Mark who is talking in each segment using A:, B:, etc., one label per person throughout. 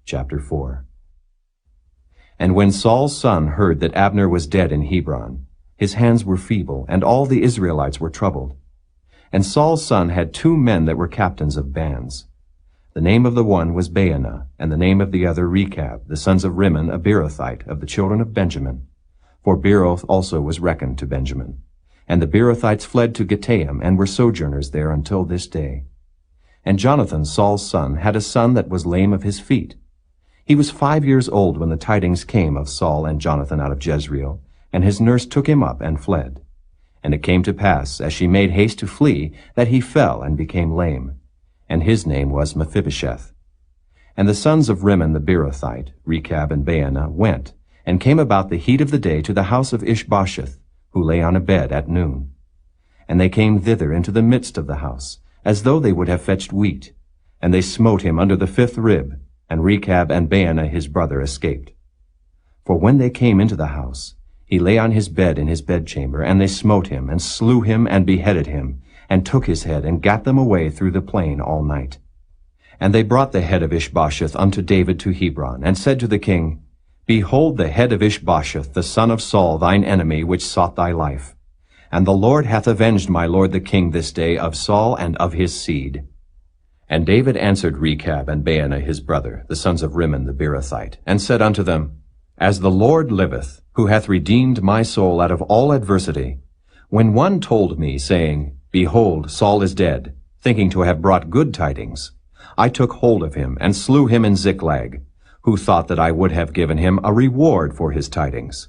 A: Chapter 4. And when Saul's son heard that Abner was dead in Hebron, his hands were feeble, and all the Israelites were troubled. And Saul's son had 2 men that were captains of bands. The name of the one was Baanah, and the name of the other Rechab, the sons of Rimmon, a Beerothite, of the children of Benjamin. For Beeroth also was reckoned to Benjamin. And the Beerothites fled to Gittaim, and were sojourners there until this day. And Jonathan, Saul's son, had a son that was lame of his feet. He was 5 years old when the tidings came of Saul and Jonathan out of Jezreel, and his nurse took him up and fled. And it came to pass, as she made haste to flee, that he fell and became lame. And his name was Mephibosheth. And the sons of Rimmon the Beerothite, Rechab and Baanah, went, and came about the heat of the day to the house of Ishbosheth, who lay on a bed at noon. And they came thither into the midst of the house, as though they would have fetched wheat. And they smote him under the 5th rib, and Rechab and Baanah his brother escaped. For when they came into the house, he lay on his bed in his bedchamber, and they smote him, and slew him, and beheaded him, and took his head, and gat them away through the plain all night. And they brought the head of Ishbosheth unto David to Hebron, and said to the king, Behold the head of Ishbosheth, the son of Saul, thine enemy, which sought thy life. And the Lord hath avenged my lord the king this day of Saul and of his seed. And David answered Rechab and Baanah his brother, the sons of Rimmon the Beerothite, and said unto them, As the Lord liveth, who hath redeemed my soul out of all adversity, when one told me, saying, Behold, Saul is dead, thinking to have brought good tidings, I took hold of him, and slew him in Ziklag, who thought that I would have given him a reward for his tidings.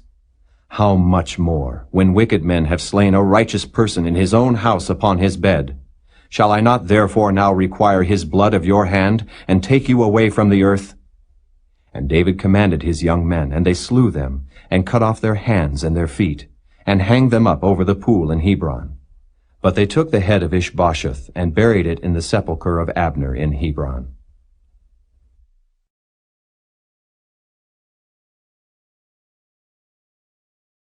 A: How much more, when wicked men have slain a righteous person in his own house upon his bed? Shall I not therefore now require his blood of your hand, and take you away from the earth? And David commanded his young men, and they slew them, and cut off their hands and their feet, and hanged them up over the pool in Hebron. But they took the head of Ishbosheth, and buried it in the sepulchre of Abner in Hebron.